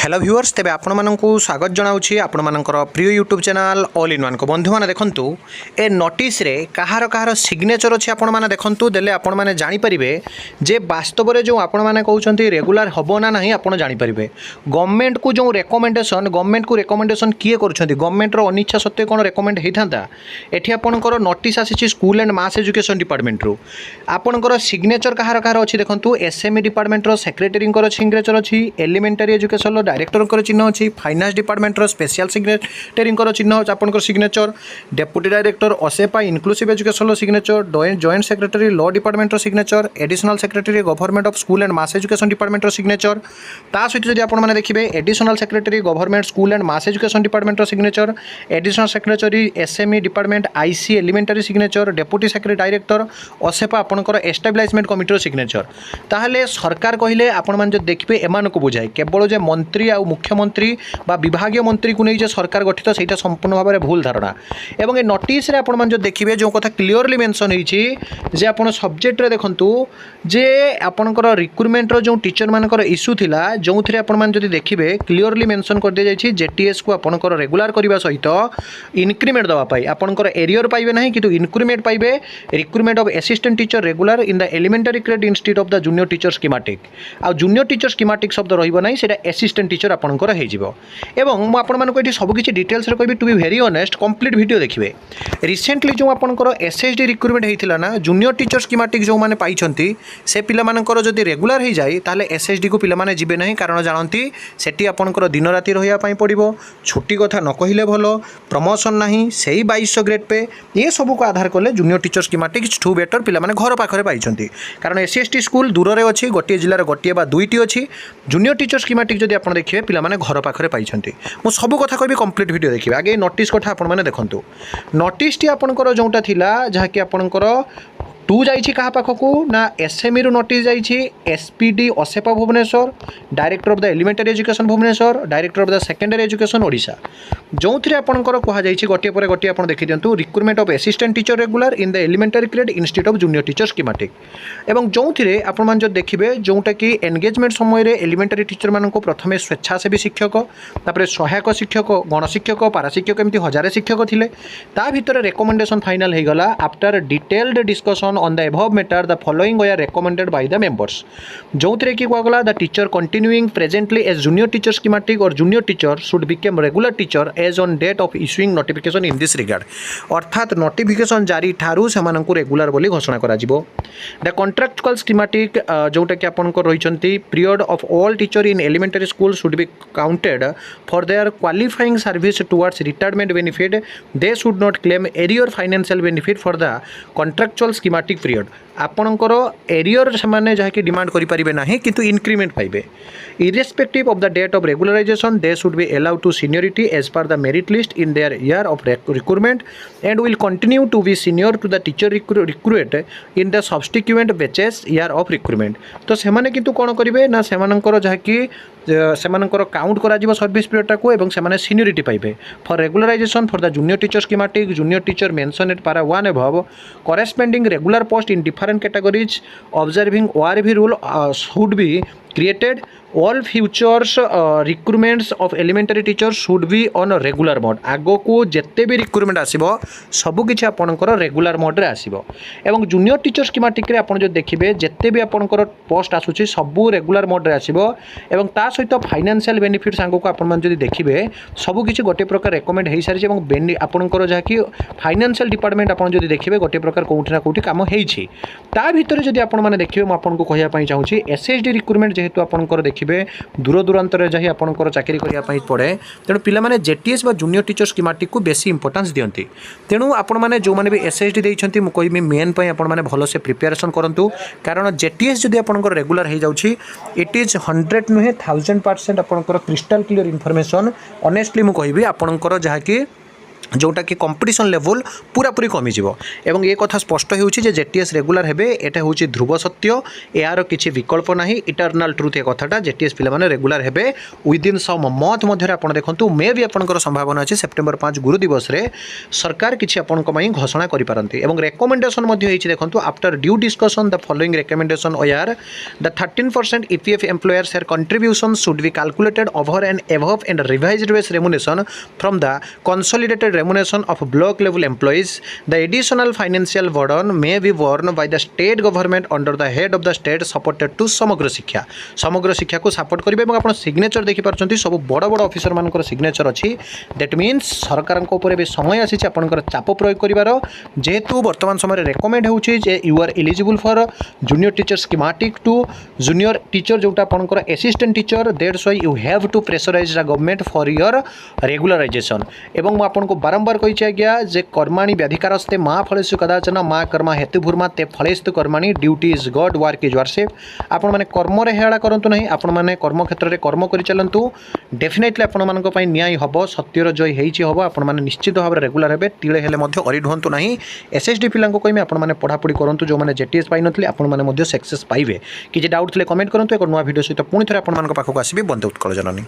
Hello viewers तेबे आपण मानकु स्वागत जनाउछि आपण मानकर प्रिय YouTube channel all in one को बंधु माने देखंतु ए नोटिस रे कहार सिग्नेचर अछि आपण माने देखंतु देले आपण माने जानि परिबे जे वास्तव रे जो आपण माने कहउछंती रेगुलर हबो ना नाही आपण जानि परिबे गवर्नमेंट को जो रेकमेंडेशन किए करूछंती गवर्नमेंट रो अनिच्छा सत्ते कोन रेकमेंड हेथांता एठी आपणकर नोटिस आसीछि school and mass education department रो आपणकर सिग्नेचर कहार अछि देखंतु एसएमई डिपार्टमेंट रो सेक्रेटरी को सिग्नेचर अछि एलिमेंटरी एजुकेशन डायरेक्टर चिन्ह अच्छी फाइनान्स डिपार्टमेंट स्पेशल सेक्रेटरी चिन्ह अच्छे आपंकर signature deputy director OSEPA inclusive education signature joint secretary law department signature additional secretary government of school and mass education department signature ता सहित जब आपने देखिए additional secretary government school and mass education department signature additional secretary SME department IC elementary signature deputy secretary director OSEPA आपंकर establishment committee signature ताहले सरकार कहले आपण मान जो देखिए एमान को बुझाए केवल जे मंत्री आ मुख्यमंत्री बा विभागीय मंत्री को नहीं जे सरकार गठित सेटा संपूर्ण भाव में भूल धारणा एवं ए नोटिस रे आपण मान जो देखिए जो कथा क्लियरली मेंशन होईची जे आपण सब्जेक्ट रे देखंतु जे आपणकर रिक्रुटमेंट रो जो टीचर मानकर इश्यू थिला जो थरे आपण मान जदी देखिबे क्लियरली मेंशन कर दे जाईची जेटीएस को आपणकर रेगुलर करबा सहित इंक्रीमेंट दवा पाई आपणकर एरियर पाइबे नाही किंतु इंक्रीमेंट पाइबे recruitment of assistant teacher regular in the elementary grade institute of the junior teacher schematic आ जूनियर टीचर स्कीमेटिक शब्द रहिबो नाही सेटा असिस्टेंट टीचर आपणकर हेजिबो एवं मु आपण मानको एठी सब किछि डिटेल्स रे कहबी to be very honest complete video देखिबे रिसेंटली जो आपणकर एसएसडी रिक्रुटमेंट हेतिला ना जूनियर टीचर स्कीमेटिक जो माने पाइछंती से पिला मानकर जदी रेगुलर हे जाय ताले एसएसडी को पिला माने जिबे नाही कारण जानंती सेठी आपणकर दिन राति रहिया पई पड़िबो छुट्टी कथा न कहिले भलो प्रमोशन नाही सेही 2200 ग्रेड पे ये सब को आधार करले junior teacher schematic to better पिला माने घर पाखरे पाइछंती कारण एसएसटी स्कूल दूर रे अछि गोटे जिल्ला रे गोटे बा दुईटी अछि जूनियर टीचर स्कीमेटिक जदी आपण देखिबे पिला माने घर पाखरे पाइछंती मु सब कथा कहबी कंप्लीट वीडियो देखिबे आगे नोटिस कथा आपण माने देखंतु नोटिस टी आपणकर जोंटा थिला जहा कि आपणकर टू जाइछि कहा पाखकू ना एसएमई रु नोटिस जाइछि SPD OSEPA Bhubaneswar director of the elementary education Bhubaneswar director of the secondary education Odisha जो थरे आपणकर कहा जाइछि गोटे पर गोटे आपण देखि दियंतु recruitment of assistant teacher regular in the elementary grade institute of junior teacher schematic एवं जो थरे आपण मान जो देखिबे जोटा कि एंगेजमेंट समय रे एलिमेंटरी टीचर मानको प्रथमे स्वेच्छासेवी शिक्षक तापर सहायक शिक्षक गणशिक्षक पाराशिक्षक एमती हजारे शिक्षक थिले ता भितर रेकमेंडेशन फाइनल हे गला after detailed discussion on the above matter the following were recommended by the members जो थरे की कहगला the teacher continuing presently as junior teacher schematic और junior teacher should become regular teacher as on date of issuing notification in this regard अर्थात notification जारी ठारू सेमानंकु regular बोली घोषणा करा जिवो द कॉन्ट्रैक्चुअल स्कीमेटिक जोटा कि आपनकर रहिचंती period of all teacher in elementary school should be counted for their qualifying service towards retirement benefit they should not claim arrear financial benefit for the contractual schematic period आपणकर arrear से जहाँकि demand करें ना किंतु increment पाइबे irrespective of the date of regularization they should be allowed to seniority as per the merit list in their year of recruitment and will continue to be senior to the teacher recruit in the subsequent batches year of recruitment तो सेमाने किंतु कौन करेंगे ना सेमानंकर जहाँकि सेमानंकर count करा जिवो service period को एवं सेमाने सीनियरिटी पाइबे for regularization for the junior teacher schematic junior teacher mention at para 1 above corresponding regular post in different categories observing ORV rule should be created all futures recruitments of elementary teachers should be on a regular mode आगो को जिते भी recruitment आसीबो सबु किछि आपनकर regular mode रे आसीबो एवं junior teacher schematic रे आपन जो देखिबे जिते भी आपनकर पोस्ट आसुछि सबु रेगुलर मोड रे आसीबो एवं ता सहित फाइनेंशियल बेनिफिट सांगो को आपन मन जदी देखिबे सबु किछि गोटे प्रकार रेकमेंड हेइ सारि एवं आपनकर जहा कि फाइनेंशियल डिपार्टमेंट आपन जदी देखिबे गोटे प्रकार कोउठी ना कोउठी काम हेइछि ता भितर जदी आपन माने देखिबे म आपन को कहिया पई चाहूछि एसएसडी रिक्रुटमेंट जेहेतु आपनकर देखिबे दूर दूरांतर जाहि आपनकर चाकरी करिया पई पड़े तेणु पिला माने जेटीएस बा जूनियर टीचर स्कीमेटिक को बेसी इंपोर्टेंस दियंती तेणु आपण माने जो माने भी एसएसडी देइछंती मु कहिबे मेन पई आपण माने भलो से प्रिपरेशन करंतु कारण जेटीएस जदी आपनकर रेगुलर हे जाउछि इट इज 100 नुहे 1000% आपनकर क्रिस्टल क्लियर इन्फॉर्मेशन ऑनेस्टली मु कहिबे आपनकर जहा कि जोटा कि कंपटीशन लेवल पूरा पूरी कमिज एवं ये कथा स्पष्ट होउछि जेटीएस रेगुलर हेबे एटा होउछि ध्रुव सत्य यार किछि विकल्प नाही इटर्नाल ट्रुथ ए कथाटा जेटीएस पिला माने रेगुलर हेबे विदिन सम मंथ मध्य आपण देखंतु मे भी आपनकर संभावना अछि सेप्टेम्बर 5 गुरु दिवस रे सरकार किछि आपनक पई घोषणा करि पारंती एवं रेकमेंडेशन मध्य होइछि देखंतु after due discussion the following recommendation are the 13% EPF employers share contribution should be calculated over and above and revised base remuneration from the consolidated remuneration of block level employees. The additional financial burden may be borne by the state government under the head of the state supported to समग्र शिक्षा को support करेंगे और आप signature देखिपार सब बड़ बड़ officer मान सिग्नेचर अच्छी दैट मीन्स सरकार भी समय आसी आपंकर चाप प्रयोग कर जेहेतु वर्तमान समय रेकमेंड होउछि जे you are eligible for junior teacher schematic to junior teacher जोटा आपंकर assistant teacher that's why you have to pressurise the government for your regularisation एवं मैं आपको बारंबार कही आज्ञा जे कर्माणी व्याधिकारस्ते माँ फलेषु कदाचन माँ कर्मा हेतु भूर्मा ते फलेस्तु कर्माणी duty is God work is worship आपण मैंने कर्म हेड़ा करूँ ना आपण मैंने कर्म क्षेत्र में कर्म कर चलतु डेफिनेटली आपण मान न्याय हम सत्यर जय हम आपण मैंने निश्चित भाव में रेगुलर हे टीले हेले अरिड हूँ ना एसएसडी पिला कहमी आपने पढ़ापढ़ी करूँ जो मैंने जेटीएस पाई नी आपने सक्सेस पाइबे कि डाउट थे कमेंट करूँ एक नुआ वीडियो सहित पुणी थे आप पाखक आसबि बंदे उत्कल जननी।